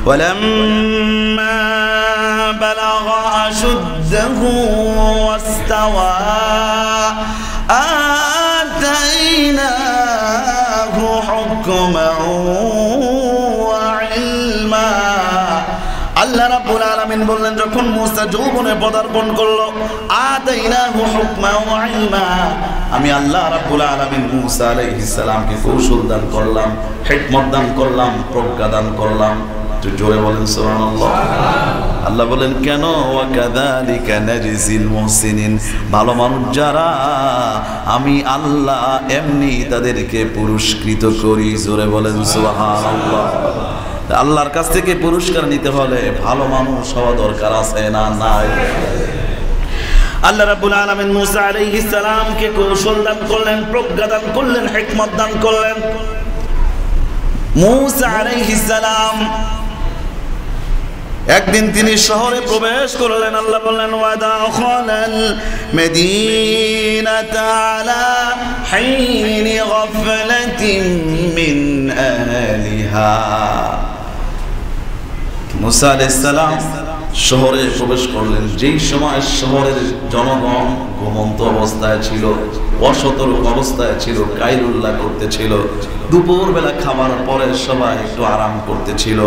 ওয়ালাম্মা বালাগা আশুদ্দাহু ওয়াস্তাওয়া আতাইনাহু হুকমান ওয়া ইলমা। আল্লাহ রাব্বুল আলামিন বললেন, যখন মূসা যৌবনে পদার্পণ করলো, আতাইনাহু হুকমান ওয়া ইলমা, আমি আল্লাহ রাব্বুল আলামিন মূসা আলাইহিস সালামকে কৌশল দান করলাম, হিকমত দান করলাম, প্রজ্ঞা দান করলাম। একটু জোরে বলেন সুবহানাল্লাহ। আল্লাহ বলেন কেন? ওয়া কাযালিকা নাজিল মুহসিনিন, ভালো মানুষ যারা আমি আল্লাহ এমনি তাদেরকে পুরস্কৃত করি। জোরে বলেন সুবহানাল্লাহ। আল্লাহর কাছ থেকে পুরস্কার নিতে হলে ভালো মানুষ হওয়া দরকার আছে না নাই? আল্লাহ রাব্বুল আলামিন মূসা আলাইহিস সালামকে কৌশল দান করলেন, প্রজ্ঞা দান করলেন, হিকমত দান করলেন। মূসা আলাইহিস সালাম একদিন তিনি শহরে প্রবেশ করলেন। আল্লাহ বললেন, ওয়া দাখালাল মাদিনাতা আলা হিনি গাফলাতিন মিন আহলিহা। মূসা আলাইহিস সালাম শহরে প্রবেশ করলেন যেই সময় শহরের জনগণ ঘুমন্ত অবস্থায় ছিল, অসতর্ক অবস্থায় ছিল, কাইলুল্লাহ করতেছিল। দুপুর বেলা খাবার পরে সবাই একটু আরাম করতেছিল।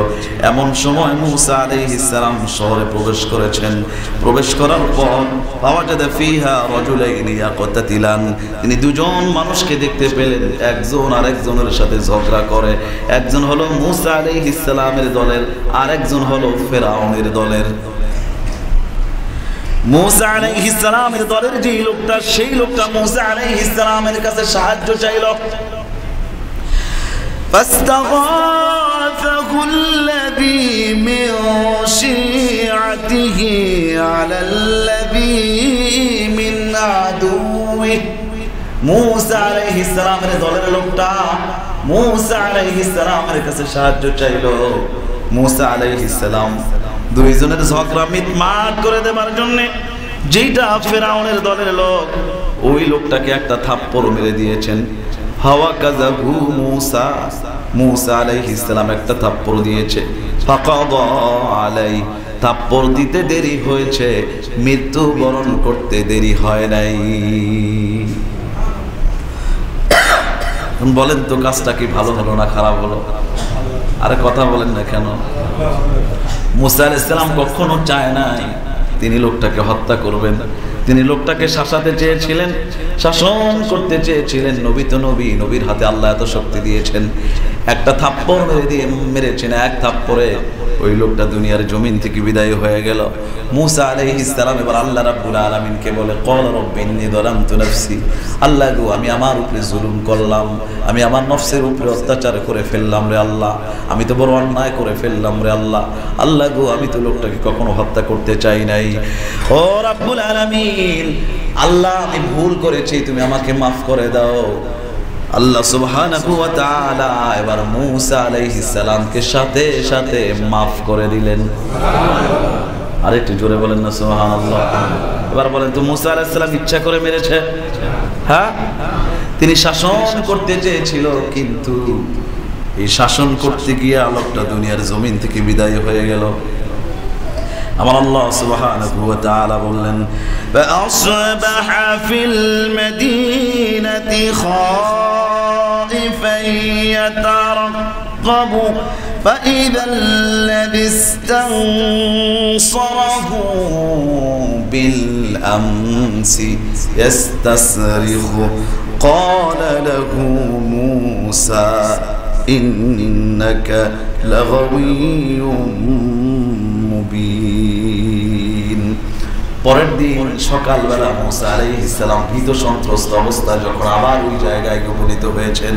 এমন সময় মূসা আলাইহিস সালাম শহরে প্রবেশ করেছেন। প্রবেশ করার পর ফাওয়াজাদা ফিহা রাজুলাইনি ইয়াকতাতিলান, তিনি দুজন মানুষকে দেখতে পেলেন, একজন আরেকজনের সাথে ঝগড়া করে। একজন হলো মূসা আলাইহিস সালামের দলের, আরেকজন হলো ফেরাউনের দলের। মূসা আলাইহিস সালামের দলের যে লোকটা, সেই লোকটা মূসা আলাইহিস সালামের কাছে সাহায্য চাইল। ফাস্তাগাসাহু আল্লাযী মিন শিআতিহি আলাল্লাযী মিন আদুওয়িহি। মূসা আলাইহিস সালামের দলের লোকটা মূসা আলাইহিস সালামের কাছে সাহায্য চাইল। মূসা আলাইহিস সালাম দুইজনের ঝগড়া মিটমাট করে দেবার জন্য যেটা ফেরাউনের দলের লোক, ওই লোকটাকে একটা থাপ্পড় মেরে দিয়েছেন। হাওয়া কাযাহু মূসা, মূসা আলাইহিস সালাম একটা থাপ্পড় দিয়েছে। ফাকাদা আলাই, থাপ্পড় দিতে দেরি হয়েছে, মৃত্যুবরণ করতে দেরি হয় নাই। বলেন তো কাজটা কি ভালো হলো না খারাপ হলো? আরে কথা বলেন না কেন? মূসা আলাইহিস সালাম কখনো চায় নাই তিনি লোকটাকে হত্যা করবেন। তিনি লোকটাকে শাসাতে চেয়েছিলেন, শাসন করতে চেয়েছিলেন। নবী তো নবী, নবীর হাতে আল্লাহ এত শক্তি দিয়েছেন। একটা থাপ্পড় মেরেছেন, এক থাপ্পড়ে ওই লোকটা দুনিয়ার জমিন থেকে বিদায় হয়ে গেল। মূসা আলাইহিস সালাম এবার আল্লাহ রাব্বুল আলামিনকে বলে, ক্বালা রাব্বি ইন্নী যালামতু নাফসি, আল্লাহ গো আমি আমার উপরে জুলুম করলাম, আমি আমার নফসের উপরে অত্যাচার করে ফেললাম রে আল্লাহ, আমি তো বড় অন্যায় করে ফেললাম রে আল্লাহ। আল্লাহ গো আমি তো লোকটাকে কখনো হত্যা করতে চাই নাই। ও রাব্বুল আলামিন, আল্লাহ আমি ভুল করেছি, তুমি আমাকে মাফ করে দাও। আল্লাহ সুবহানাহু ওয়া তাআলা এবার মূসা আলাইহিস সালামকে সাথে সাথে মাফ করে দিলেন। আর একটু জোরে বলেন না সুবহানাল্লাহ। এবার বলেন তো মূসা আলাইহিস সালাম ইচ্ছা করে মেরেছে? হ্যাঁ, তিনি শাসন করতে চেয়েছিল, কিন্তু এই শাসন করতে গিয়ে লোকটা দুনিয়ার জমিন থেকে বিদায় হয়ে গেল। আমার আল্লাহ সুবহানাহু ওয়া তাআলা বললেন, ফাআসবাহা ফিল মাদিনাতি খাইফান ইয়াতারাক্কাবু ফাইযা আল্লাযী ইস্তানসারাহু বিল আমসি ইস্তাসরিখু ক্বালা লাহু মূসা ইন্নাকা লাগাওয়িয়্যুম মুবিন। পরের দিন সকালবেলা মূসা আলাইহিস সালাম ভীত সন্ত্রস্ত অবস্থায় যখন আবার ওই জায়গায় উপনীত হয়েছেন,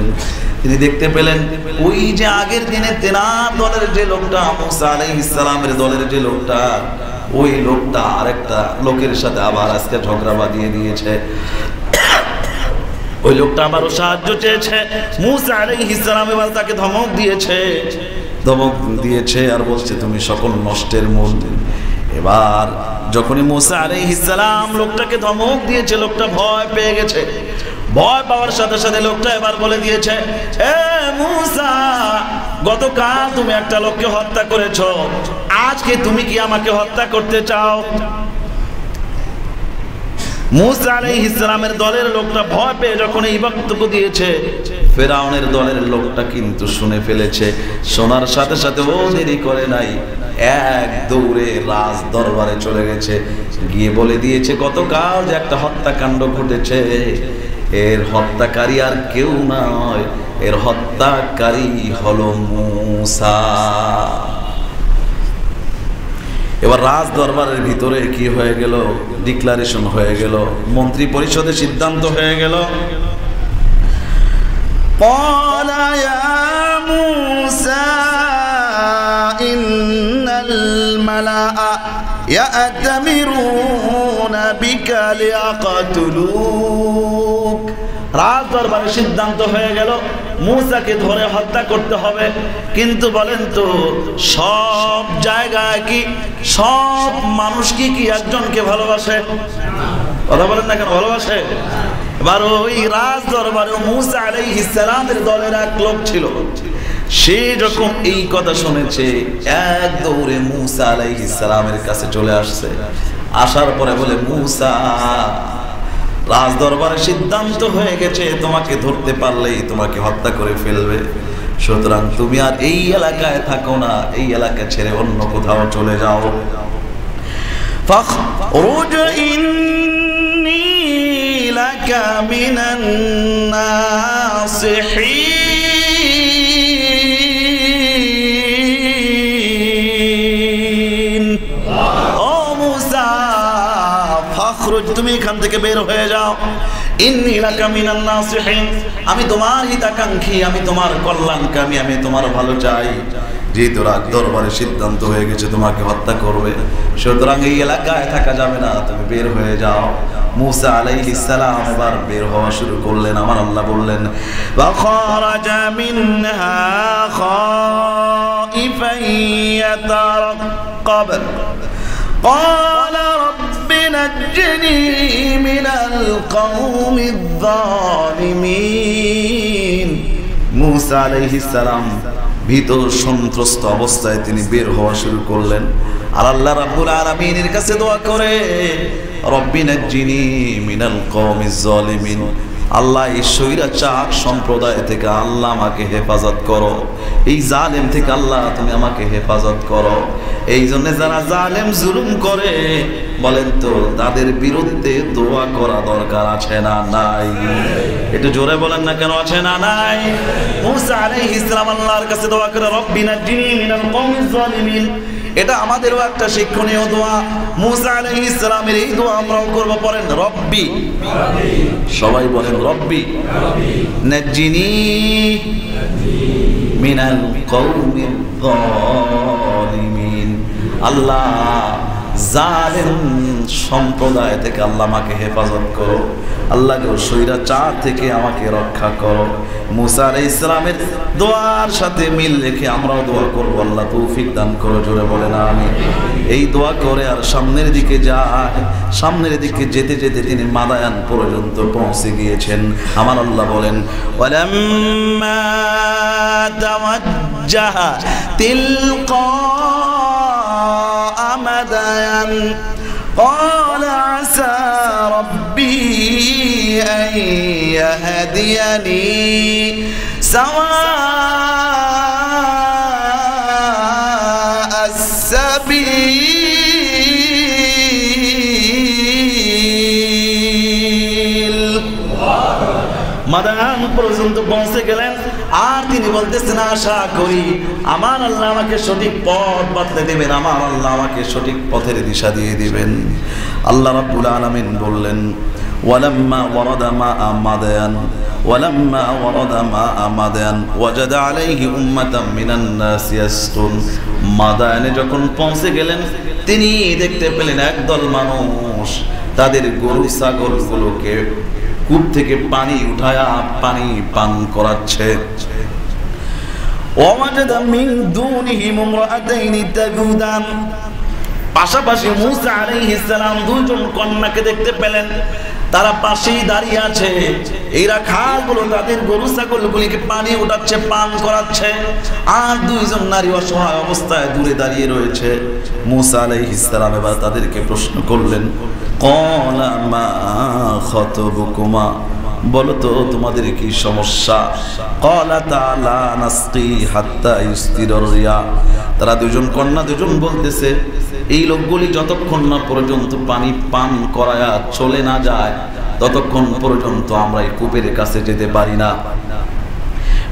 তিনি দেখতে পেলেন ওই যে আগের দিনে তেনার দলের যে লোকটা, মূসা আলাইহিস সালামের দলের যে লোকটা, ওই লোকটা আরেকটা লোকের সাথে আবার আজকে ঝগড়া বাঁধিয়ে দিয়েছে। ওই লোকটা আবারও সাহায্য চেয়েছে। মূসা আলাইহিস সালাম এবার তাকে ধমক দিয়েছে আর বলছে তুমি সকল নষ্টের মূল। এবার যখনই মূসা আলাইহিস সালাম লোকটাকে ধমক দিয়েছে, লোকটা ভয় পেয়ে গেছে। ভয় পাওয়ার সাথে সাথে লোকটা এবার বলে দিয়েছে, এ মূসা, গতকাল তুমি একটা লোককে হত্যা করেছো, আজকে তুমি কি আমাকে হত্যা করতে চাও? মূসা আলাইহিস সালামের দলের লোকটা ভয় পেয়ে যখন এই বক্তব্য দিয়েছে, ফেরাউনের দলের লোকটা কিন্তু শুনে ফেলেছে। শোনার সাথে সাথে ও দেরি করে নাই, এক দৌড়ে রাজ দরবারে চলে গেছে, গিয়ে বলে দিয়েছে গতকাল যে একটা হত্যাকাণ্ড ঘটেছে, এর হত্যাকারী আর কেউ নয়, এর হত্যাকারী হলো মূসা। এবার রাজ দরবারের ভিতরে কি হয়ে গেল? ডিক্লারেশন হয়ে গেল, মন্ত্রী পরিষদে সিদ্ধান্ত হয়ে গেল। قال يا موسى إن الملأ يأتمرون بك ليقتلوك। রাজ দরবারে সিদ্ধান্ত হয়ে গেল মূসাকে ধরে হত্যা করতে হবে। কিন্তু বলেন তো, সব জায়গায় কি সব মানুষ কি একজনকে ভালোবাসে? কথা বলেন না কেন, ভালোবাসে? এবার ওই রাজ দরবারে মূসা আলাইহিস সালামের দলের এক লোক ছিল, সে যখন এই কথা শুনেছে এক দৌড়ে মূসা আলাইহিস সালামের কাছে চলে আসছে। আসার পরে বলে, মূসা, রাজ দরবারে সিদ্ধান্ত হয়ে গেছে তোমাকে ধরতে পারলেই তোমাকে হত্যা করে ফেলবে, সুতরাং তুমি আর এই এলাকায় থাকো না, এই এলাকা ছেড়ে অন্য কোথাও চলে যাও। ফাখরুজ ইন্নী লাকা মিনান নাসিহিন। ও মূসা, ফাখরুজ, তুমি এখান থেকে বের হয়ে যাও। ইন্নী লাকা মিনান নাসিহিন, আমি তোমার হিতাকাঙ্ক্ষী, আমি তোমার কল্যাণকামী, আমি তোমার ভালো চাই। যেহেতু রাজ দরবারে সিদ্ধান্ত হয়ে গেছে তোমাকে হত্যা করবে, সুতরাং এই এলাকায় থাকা যাবে না, তুমি বের হয়ে যাও। মূসা আলাইহিস সালাম এবার বের হওয়া শুরু করলেন। আমার আল্লাহ বললেন, ওয়া খারাজা মিনহা খাইফান ইয়াতারাক্কাব قال رب نجني من القوم الظالمين। মূসা আলাইহিস সালাম ভীত সন্ত্রস্ত অবস্থায় তিনি বের হওয়া শুরু করলেন, আর আল্লাহ রাব্বুল আলামিনের কাছে দোয়া করে, রব্বি নাজ্জিনি মিনাল কওমিজ জালিমিন, আল্লাহ এই স্বৈরাচার সম্প্রদায় থেকে আল্লাহ আমাকে হেফাজত করো, এই জালেম থেকে আল্লাহ তুমি আমাকে হেফাজত করো। এই জন্য যারা জালেম জুলুম করে, বলেন তো তাদের বিরুদ্ধে দোয়া করা দরকার আছে না নাই? একটু জোরে বলেন না কেন, আছে না নাই? মূসা আলাইহিস সালাম আল্লাহর কাছে দোয়া করে, রব্বি নাজ্জিনি মিনাল কওমিজ জালিমিন। এটা আমাদেরও একটা শিক্ষণীয় দোয়া। মূসা আলাইহিস সালামের এই দোয়া আমরাও করব। পড়েন, রব্বি, সবাই বলেন রব্বি নাজ্জিনি মিনাল কওমিজ জালিমিন। আল্লাহ জালেম সম্প্রদায় থেকে আল্লাহ আমাকে হেফাজত করো, আল্লাহ গো স্বৈরাচার থেকে আমাকে রক্ষা করো। মূসা আলাইহিস সালামের দোয়ার সাথে মিল রেখে আমরাও দোয়া করবো, আল্লাহ তৌফিক দান করো। জোরে বলেন আমিন। এই দোয়া করে আর সামনের দিকে যায়। সামনের দিকে যেতে যেতে তিনি মাদায়ান পর্যন্ত পৌঁছে গিয়েছেন। আমার আল্লাহ বলেন, ওয়ালাম্মা তাওয়াজ্জাহা তিলকা মাদায়ান قال عسى ربي أن يهديني سواء السبيل। মাদায়ান পর্যন্ত পৌঁছে গেলেন, আর তিনি বলতেছেন, আশা করি আমার আল্লাহ আমাকে সঠিক পথ বাতলে দেবেন, আমার আল্লাহ আমাকে সঠিক পথের দিশা দিয়ে দিবেন। আল্লাহ রাব্বুল আলামিন বললেন, ওয়ালাম্মা ওয়ারাদা মাআ মাদায়ান ওয়ালাম্মা ওয়ারাদা মাআ মাদায়ান ওয়াজাদা আলাইহি উম্মাতাম মিনান নাস ইয়াসকুন। মাদায়ানে যখন পৌঁছে গেলেন, তিনি দেখতে পেলেন একদল মানুষ তাদের গরু ছাগলগুলোকে কূপ থেকে পানি উঠায়া পানি পান করাচ্ছে। ওয়াজাদা মিন দুনিহিম ইমরাআতাইনি তাজুদান। পাশাপাশি মূসা আলাইহিস সালাম দুইজন কন্যাকে দেখতে পেলেন, তারা পাশেই দাঁড়িয়ে আছে। এই রাখালগুলো তাদের গরু ছাগলগুলিকে পানি উঠাচ্ছে, পান করাচ্ছে, আর দুইজন নারী অসহায় অবস্থায় দূরে দাঁড়িয়ে রয়েছে। মূসা আলাইহিস সালাম এবার তাদেরকে প্রশ্ন করলেন, ক্বালা মা খাতবুকুমা, বলো তো তোমাদের কি সমস্যা? ক্বালাতা লা নাসকি হাত্তা ইউসতিরার রিয়া। তারা দুজন কন্যা দুজন বলতেছে, এই লোকগুলি যতক্ষণ না পর্যন্ত পানি পান করায়া চলে না যায় ততক্ষণ পর্যন্ত আমরা এই কূপের কাছে যেতে পারি না।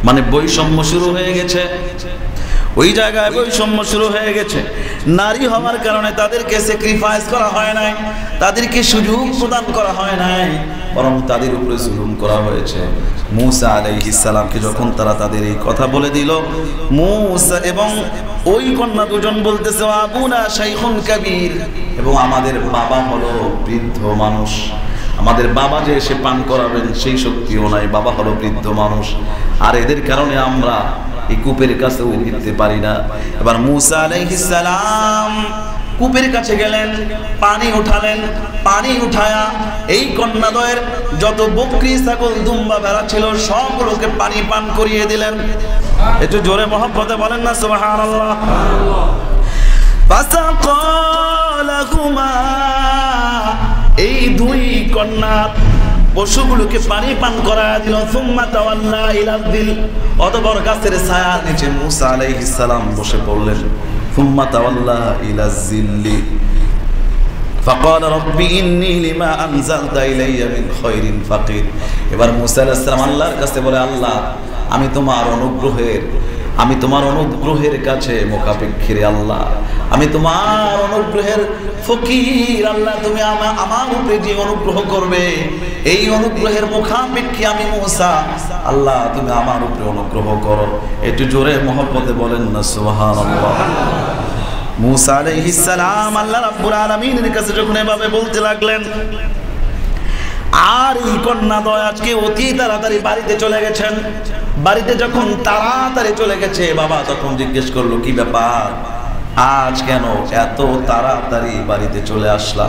মানে বৈষম্য শুরু হয়ে গেছে, ওই জায়গায় বৈষম্য শুরু হয়ে গেছে। নারী হওয়ার কারণে তাদেরকে স্যাক্রিফাইস করা হয় নাই, তাদেরকে সুযোগ প্রদান করা হয় নাই, বরং তাদের উপরে জুলুম করা হয়েছে। মূসা আলাইহিস সালামকে যখন তারা তাদের এই কথা বলে দিল, মূসা এবং ওই কন্যা দুজন বলতেছে, আবুনা শাইখুন কাবীর, এবং আমাদের বাবা হলো বৃদ্ধ মানুষ, আমাদের বাবা যে এসে পান করাবেন সেই শক্তিও নাই, বাবা হলো বৃদ্ধ মানুষ, আর এদের কারণে আমরা এই কূপের কাছেও যেতে পারি না। এবার মূসা আলাইহিস সালাম কূপের কাছে গেলেন, পানি উঠালেন, পানি উঠায়া এই কন্যাদ্বয়ের যত বকরি ছাগল দুম্বা ভেড়া ছিল সবগুলোকে পানি পান করিয়ে দিলেন। একটু জোরে মহব্বতে বলেন না সুবহানাল্লাহ। ফাসাকা লাহুমা, এই দুই কন্যা পশুগুলোকে পানি পান করায় দিল। সুম্মা তাওয়াল্লা ইলাল যিল, অতঃপর গাছের ছায়ার নিচে মূসা আলাইহিস সালাম বসে পড়লেন। সুম্মা তাওয়াল্লা ইলাল যিল্লি ফাকালা রব্বি ইন্নী লিমা আনজালতা ইলাইয়া মিন খায়রিন ফাকির। এবার মূসা আলাইহিস সালাম আল্লাহর কাছে বলে, আল্লাহ আমি তোমার অনুগ্রহের কাছে মুখাপেক্ষী, আল্লাহ আমি তোমার অনুগ্রহের ফকির, আল্লাহ তুমি আমার উপরে যে অনুগ্রহ করবে এই অনুগ্রহের মুখাপেক্ষী আমি মূসা, আল্লাহ তুমি আমার উপরে অনুগ্রহ করো। একটু জোরে মহব্বতে বলেন না সুবহানাল্লাহ। মূসা আলাইহিস সালাম আল্লাহ রাব্বুল আলামিনের কাছে যখন এভাবে বলতে লাগলেন, আর এই কন্যাদ্বয় আজকে অতি তাড়াতাড়ি বাড়িতে চলে গেছেন। বাড়িতে যখন তাড়াতাড়ি চলে গেছে, বাবা তখন জিজ্ঞেস করলো, কি ব্যাপার, আজ কেন এত তাড়াতাড়ি বাড়িতে চলে আসলা?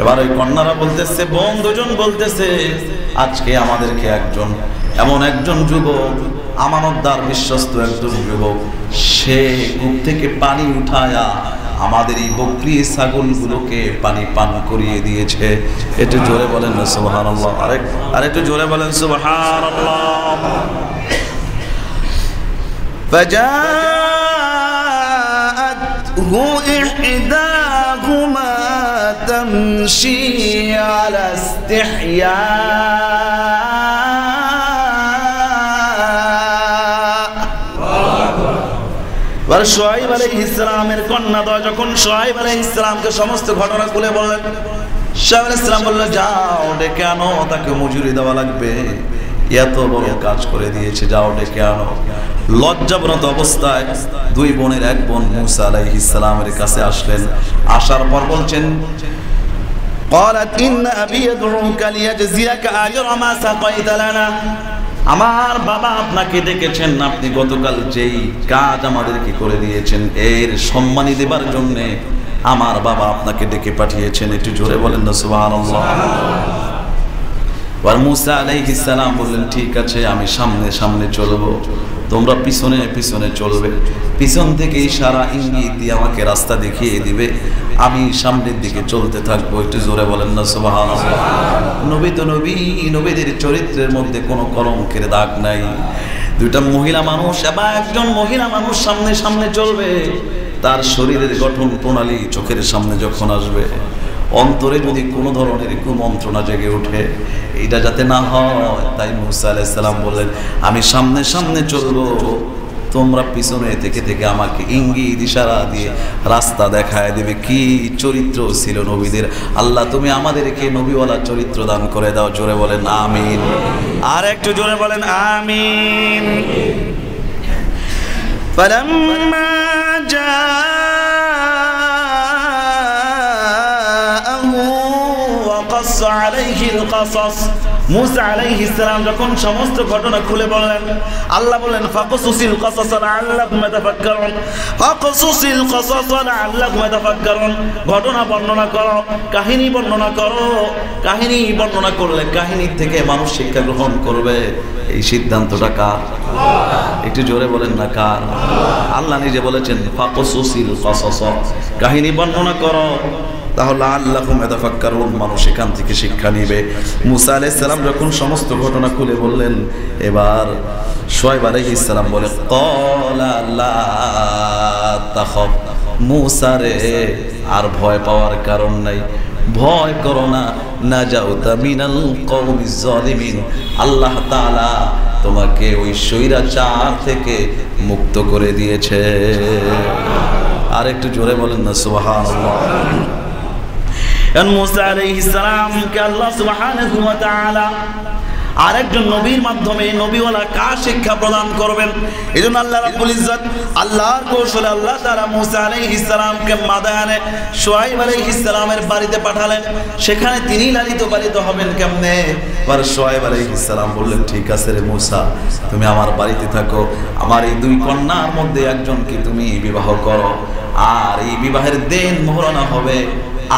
এবার ওই কন্যারা বলতেছে, বোন দুজন বলতেছে, আজকে আমাদেরকে এমন একজন যুবক, আমানতদার বিশ্বস্ত একজন যুবক, সে কূপ থেকে পানি উঠায়া আমাদের এই বকরি ছাগলগুলোকে পানি পান করিয়ে দিয়েছে। একটু জোরে বলেন না সুবহানাল্লাহ। আর একটু জোরে বলেন সুবহানাল্লাহ। ফাজাআতহু ইহদাহুমা তামশি আলা ইস্তিহয়া, শুআয়ব আলাইহিস সালামের কন্যাদ্বয় যখন শুআয়ব আলাইহিস সালামকে সমস্ত ঘটনা খুলে বললেন, শুআয়ব আলাইহিস সালাম বলল, যাও ডেকে আনো, তাকে মজুরি দেওয়া লাগবে, এত বড় কাজ করে দিয়েছে, যাও ডেকে আনো। লজ্জাবনত অবস্থায় দুই বোনের এক বোন মূসা আলাইহিস সালামের কাছে আসলেন। আসার পর বলছেন, ক্বালাত ইন্না আবী ইয়াদউকা লিয়াজজিয়াকা আজরা মা সাকাইতা লানা, আমার বাবা আপনাকে ডেকেছেন, আপনি গতকাল যেই কাজ আমাদেরকে করে দিয়েছেন এর সম্মানী দেবার জন্য আমার বাবা আপনাকে ডেকে পাঠিয়েছেন। একটু জোরে বলেন না সুবহানাল্লাহ। আর মূসা আলাইহিস সালাম বললেন, ঠিক আছে আমি সামনে সামনে চলবো, তোমরা পিছনে পিছনে চলবে, পিছন থেকে ইশারা ইঙ্গিত দিয়ে আমাকে রাস্তা দেখিয়ে দিবে, আমি সামনের দিকে চলতে থাকবো। একটু জোরে বলেন না সুবহানাল্লাহ। নবী তো নবী, নবীদের চরিত্রের মধ্যে কোনো কলঙ্কের দাগ নাই। দুইটা মহিলা মানুষ এবং একজন মহিলা মানুষ সামনে সামনে চলবে, তার শরীরের গঠন প্রণালী চোখের সামনে যখন আসবে, অন্তরে যদি কোনো ধরনের কুমন্ত্রণা জেগে ওঠে, এটা যাতে না হয়, তাই মূসা আলাইহিস সালাম বললেন, আমি সামনে সামনে চলবো, তোমরা পিছনে থেকে থেকে আমাকে ইঙ্গিত ইশারা দিয়ে রাস্তা দেখায় দেবে। কি চরিত্র ছিল নবীদের! আল্লাহ তুমি আমাদেরকে নবীওয়ালা চরিত্র দান করে দাও। জোরে বলেন আমিন। আর একটু জোরে বলেন আমিন। ফালাম্মা জাআহু ওয়া ক্বাসা আলাইহিল ক্বাসাস, মুসা আলাইহিস সালাম যখন সমস্ত ঘটনা খুলে বললেন, আল্লাহ বললেন ফাকসুসিল কাসাস লাআল্লাকুম তাতাফাক্কারুন, ফাকসুসিল কাসাস লাআল্লাকুম তাতাফাক্কারুন, ঘটনা বর্ণনা করো, কাহিনী বর্ণনা করো। কাহিনী বর্ণনা করলে কাহিনী থেকে মানুষ শিক্ষা গ্রহণ করবে, এই সিদ্ধান্তটা কার? একটু জোরে বলেন না কার? আল্লাহ নিজে বলেছেন ফাকসুসিল কাসাস, কাহিনী বর্ণনা করো, তাহলে আল্লাহুম ইয়াতাফাক্কারুন, মানুষ এখান থেকে শিক্ষা নিবে। মুসা আলাইহিস সালাম যখন সমস্ত ঘটনা খুলে বললেন, এবার শুআয়ব আলাইহিস সালাম বলে ক্বালা লা তাখাফ, মুসা রে আর ভয় পাওয়ার কারণ নাই, ভয় করো না, নাজাউতা মিনাল কওমিজ জালিমিন, আল্লাহ তাআলা তোমাকে ওই স্বৈরাচার থেকে মুক্ত করে দিয়েছে। আর একটু জোরে বলেন না সুবহানাল্লাহ। মুসা আলাইহিস সালামকে আল্লাহ সুবহানাহু ওয়া তাআলা আরেকজন নবীর মাধ্যমে নবীওয়ালা কাজ শিক্ষা প্রদান করবেন। এজন্য আল্লাহ রাব্বুল ইজ্জত আল্লাহর কৌশলে আল্লাহ তাআলা মুসা আলাইহিস সালামকে মাদায়ানে শুআয়ব আলাইহিস সালামের বাড়িতে পাঠালেন। সেখানে তিনি লালিত পালিত হবেন কেমনে? আর শুআয়ব আলাইহিস সালাম বললেন, ঠিক আছে রে মুসা, তুমি আমার বাড়িতে থাকো, আমার এই দুই কন্যার মধ্যে একজনকে তুমি বিবাহ করো, আর এই বিবাহের দিন মোহরানা হবে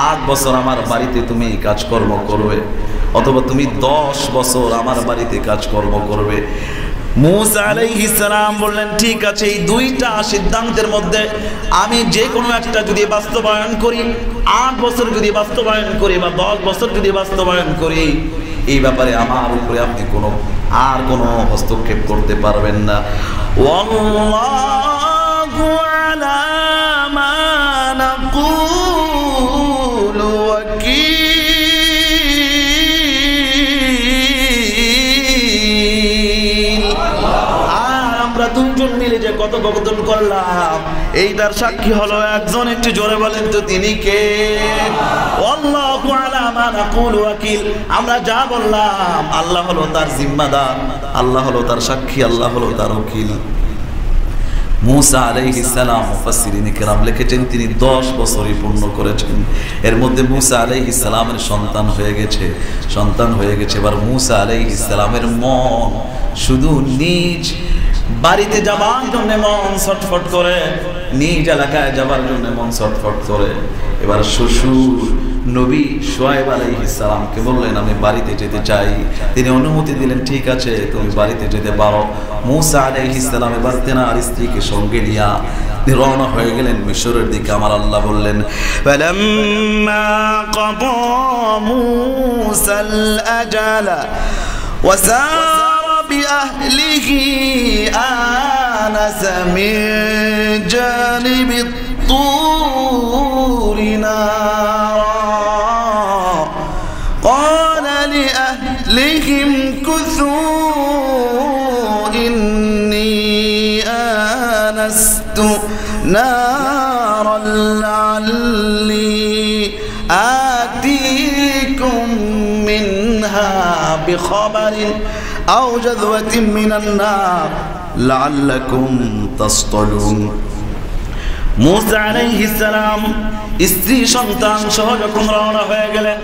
8 বছর আমার বাড়িতে তুমি কাজকর্ম করবে, অথবা তুমি 10 বছর আমার বাড়িতে কাজকর্ম করবে। মুসা আলাইহিস সালাম বললেন, ঠিক আছে, এই দুইটা সিদ্ধান্তের মধ্যে আমি যে কোনো একটা যদি বাস্তবায়ন করি, 8 বছর যদি বাস্তবায়ন করি বা 10 বছর যদি বাস্তবায়ন করি, এই ব্যাপারে আমার উপরে আপনি কোনো হস্তক্ষেপ করতে পারবেন না। ওয়াল্লাহু আলা মা নাকুলু ওয়াকিল। আমরা দুজন মিলে যে কথোপকথন করলাম, এইটার সাক্ষী হলো একজন। একটু জোরে বলেন তো তিনি কে? আল্লাহু আলা মা নাকুলু ওয়াকিল। আমরা যা বললাম আল্লাহ হলো তার জিম্মাদার, আল্লাহ হলো তার সাক্ষী, আল্লাহ হলো তার উকিল। মুসা আলাইহিস সালাম মুফাসসিরিন কিরাম লিখেছেন তিনি 10 বছরই পূর্ণ করেছেন। এর মধ্যে মুসা আলাইহিস সালামের সন্তান হয়ে গেছে। এবার মুসা আলাইহিস সালামের মন শুধু নিজ বাড়িতে যাবার জন্য মন ছটফট করে, নিজ এলাকায় যাবার জন্য মন ছটফট করে। এবার শ্বশুর নবী শুআয়ব আলাইহিস সালামকে বললেন, আমি বাড়িতে যেতে চাই। তিনি অনুমতি দিলেন, ঠিক আছে তুমি বাড়িতে যেতে পারো। মুসা আলাইহিস সালাম এবার তেনার স্ত্রীকে সঙ্গে নিয়ে রওনা হয়ে গেলেন মিশরের দিকে। আমার আল্লাহ বললেন, ফালাম্মা কাদা মুসাল আজালা ওয়া সারা বিআহলিহি আনাসা মিন জানিবিত তুর নারা قال لأهلهم كثوا إني آنست نارا لعلي آتيكم منها بخبر أو جذوة من النار لعلكم تصطلون। মুসা আলাইহিস সালাম স্ত্রী সন্তান সহ যখন রওনা হয়ে গেলেন,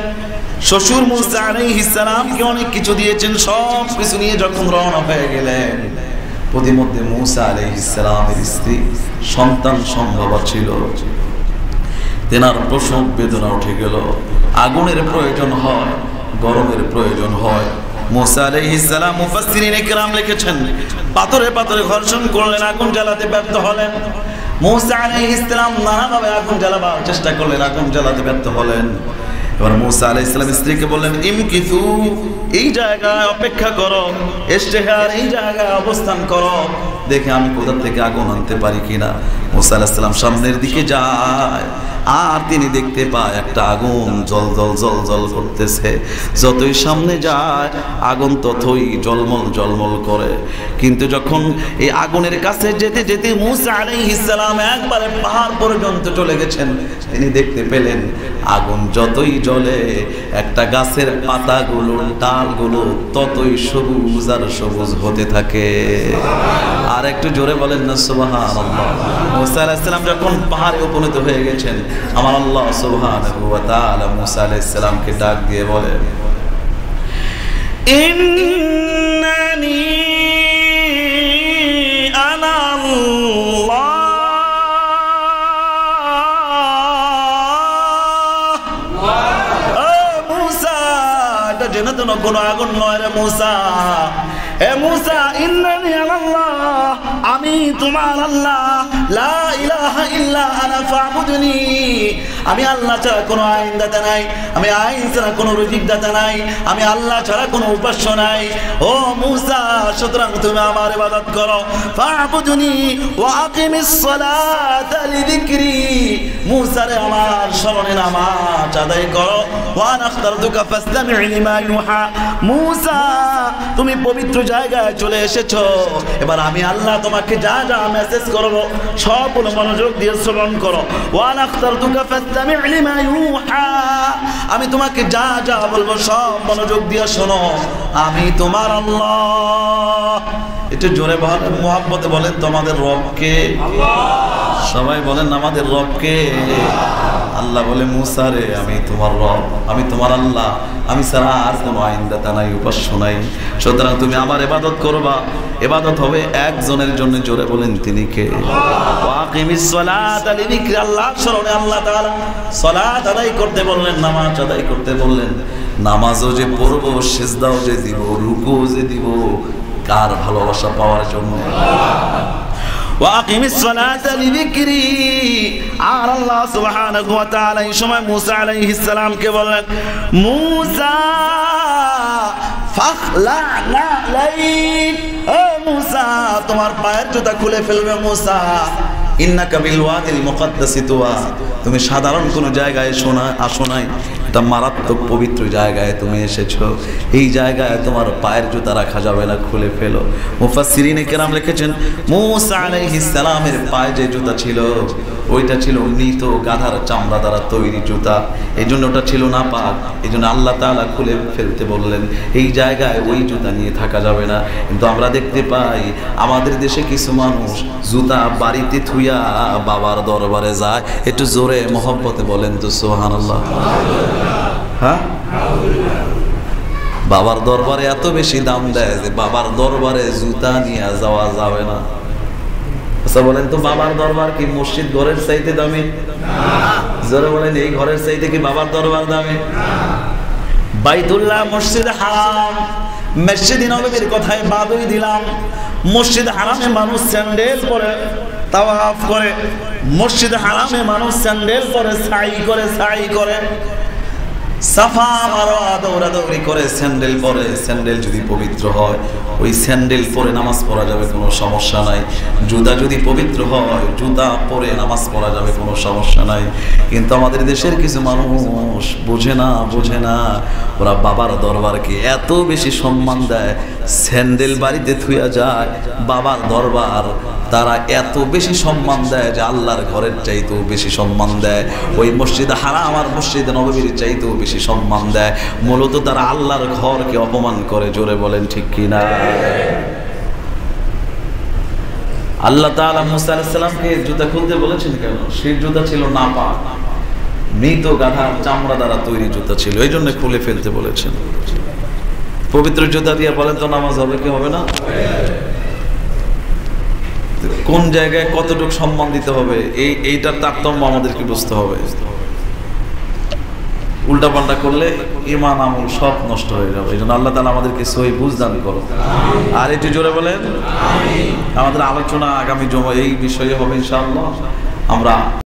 শ্বশুর মুসা আলাইহিস সালামকে অনেক কিছু দিয়েছেন, সব কিছু নিয়ে যখন রওনা হয়ে গেলেন, প্রতিমধ্যে মুসা আলাইহিস সালামের স্ত্রী সন্তান সম্ভব ছিল। তেনার প্রসব বেদনা উঠে গেল। আগুনের প্রয়োজন হয়, গরমের প্রয়োজন হয়। মুসা আলাইহিস সালাম মুফাসসিরিনে কিরাম লিখেছেন, পাথরে পাথরে ঘর্ষণ করলেন, আগুন জ্বালাতে ব্যর্থ হলেন। মুসা আলাইহিস সালাম নানাভাবে আগুন জ্বালাবার চেষ্টা করলেন, আগুন জ্বালাতে ব্যর্থ হলেন। এবার মুসা আলাইহিস সালাম স্ত্রীকে বললেন, ইমকিসু, এই জায়গায় অপেক্ষা করো, ইশতিহার, এই জায়গায় অবস্থান করো, দেখে আমি কোথা থেকে আগুন আনতে পারি কিনা। মুসা আলাইহিস সালাম সামনের দিকে যায়, আর তিনি দেখতে পায় একটা আগুন জল জল জল জল করতেছে। যতই সামনে যায় আগুন ততই জলমল জলমল করে। কিন্তু যখন এই আগুনের কাছে যেতে যেতে মুসা আলাইহিস সালাম একবারে পাহাড় পর্যন্ত চলে গেছেন, তিনি দেখতে পেলেন আগুন যতই জ্বলে একটা গাছের পাতাগুলো ডালগুলো ততই সবুজ আর সবুজ হতে থাকে। আর একটু জোরে বলেন না সুবহানাল্লাহ। মুসা আলাইহিস সালাম যখন পাহাড়ে উপনীত হয়ে গেছেন, আমার আল্লাহ সুবহানাহু ওয়া তাআলা মুসা আলাইহিস সালামকে ডাক দিয়ে বলে, ইন্নানি আনা আল্লাহ। মুসা, এটা জেনে তো কোনো আগুন নয় রে মুসা। এ মুসা, ইন্নানি আনা আল্লাহ, আমি তোমার আল্লাহ। লা ইলাহা ইল্লা আনা ফাবুদনি, আমি আল্লাহ ছাড়া কোনো আইন দাতা নাই, আমি আইন ছাড়া কোনো রুজিক দাতা নাই, আমি আল্লাহ ছাড়া কোনো উপাস্য নাই। ও মুসা, সুতরাং তুমি আমার ইবাদত করো। ফাবুদনি ওয়া আকিমিস সালাতা লিযিকরি, মুসা রে আমার স্মরণে নামাজ আদায় করো। ওয়া নাখতারতুকা ফাসতামি' লিমা ইউহা, মুসা তুমি পবিত্র জায়গায় চলে এসেছো, এবার আমি আল্লাহ তোমাকে যা যা মেসেজ করবো সবগুলো মনোযোগ দিয়ে শ্রবণ করো। ওয়া নাখতারতুকা ফাসতামি' লিমা ইউহা, আমি তোমাকে যা যা বলবো সব মনোযোগ দিয়ে শোনো, আমি তোমার আল্লাহ। একটু জোরে বলেন, মুহাব্বতে বলেন তোমাদের রবকে। সবাই বলেন আমাদের রবকে। আল্লাহ বলে মুসা রে, আমি তোমার রব, আমি তোমার আল্লাহ, আমি ছাড়া আর কোনো আইনদাতা নাই, উপাস্য নাই। সুতরাং তুমি আমার ইবাদত করবা, ইবাদত হবে একজনের জন্য। জোরে বলেন তিনি কে? ওয়াকিমিস সালাতা লিযিকরি, আল্লাহ স্মরণে আল্লাহ তাআলা সালাত আদায় করতে বললেন, নামাজ আদায় করতে বললেন। নামাজও যে পড়বো, সিজদাও যে দিব, রুকুও যে দিব, কার ভালোবাসা পাওয়ার জন্য। ওয়াকিমিস সালাতা লিযিকরি, আর আল্লাহ সুবহানাহু ওয়া তাআলা এই সময় মুসা আলাইহিস সালামকে বললেন, মুসা ফাখলা নালাইক, ও মুসা তোমার পায়ের জুতা খুলে ফেলবে। মুসা ইন্নাকা বিল ওয়াদিল মুকাদ্দাসি তুয়া, তুমি সাধারণ কোনো জায়গায় আসো নাই, এটা মারাত্মক পবিত্র জায়গায় তুমি এসেছো। এই জায়গায় তোমার পায়ের জুতা রাখা যাবে না, খুলে ফেলো। মুফাসসিরিনে কেরাম লিখেছেন, মুসা আলাইহিস সালামের পায়ে যে জুতা ছিল ওইটা ছিল মৃত গাধার চামড়া দ্বারা তৈরি জুতা, এই জন্য ওটা ছিল না পাক। এই জন্য আল্লাহ তাআলা খুলে ফেলতে বললেন, এই জায়গায় ওই জুতা নিয়ে থাকা যাবে না। কিন্তু আমরা দেখতে পাই আমাদের দেশে কিছু মানুষ জুতা বাড়িতে থুইয়া বাবার দরবারে যায়। একটু জোরে মহব্বতে বলেন তো সুবহানাল্লাহ। হ্যাঁ, বাবার দরবারে এত বেশি দাম দেয় যে বাবার দরবারে জুতা নিয়ে যাওয়া যাবে না। আচ্ছা বলেন তো, বাবার দরবার কি মসজিদ ঘরের চাইতে দামি? জোরে বলেন, এই ঘরের চাইতে কি বাবার দরবার দামি? বাইতুল্লাহ, মসজিদ হারাম, মসজিদ নববীর কথায় বাদই দিলাম। মসজিদ হারামে মানুষ স্যান্ডেল পরে তাওয়াফ করে, মসজিদ হারামে মানুষ স্যান্ডেল পরে সাই করে সাফা মারওয়া দৌড়াদৌড়ি করে, স্যান্ডেল পরে। স্যান্ডেল যদি পবিত্র হয় ওই স্যান্ডেল পরে নামাজ পড়া যাবে, কোনো সমস্যা নাই। জুতা যদি পবিত্র হয় জুতা পরে নামাজ পড়া যাবে, কোনো সমস্যা নাই। কিন্তু আমাদের দেশের কিছু মানুষ বোঝে না, ওরা বাবার দরবারকে এত বেশি সম্মান দেয়, স্যান্ডেল বাড়িতে থুইয়া যায়। বাবার দরবার তারা এত বেশি সম্মান দেয় যে আল্লাহর ঘরের চাইতেও বেশি সম্মান দেয়, ওই মসজিদ হারাম আর মসজিদ নববীর চাইতেও বেশি সম্মান দেয়। মূলত তারা আল্লাহর ঘরকে অপমান করে। জোরে বলেন ঠিক কিনা? আল্লাহ তাআলা মুসা আলাইহিস সালামকে জুতা খুলতে বলেছেন কেন? সেই জুতা ছিল নাপাক, মৃত গাধার চামড়া দ্বারা তৈরি জুতা ছিল, এই জন্য খুলে ফেলতে বলেছেন। পবিত্র জুতা দিয়ে বলেন তো নামাজ হবে কি হবে না? কোন জায়গায় কতটুকু সম্মান দিতে হবে এইটার তারতম্য আমাদেরকে বুঝতে হবে। উল্টা পাল্টা করলে ঈমান আমল সব নষ্ট হয়ে যাবে। এই জন্য আল্লাহ তাআলা আমাদেরকে সহি বুঝ দান করো। আর একটু জোরে বলেন আমিন। আমাদের আলোচনা আগামী জুমা এই বিষয়ে হবে ইনশাআল্লাহ। আমরা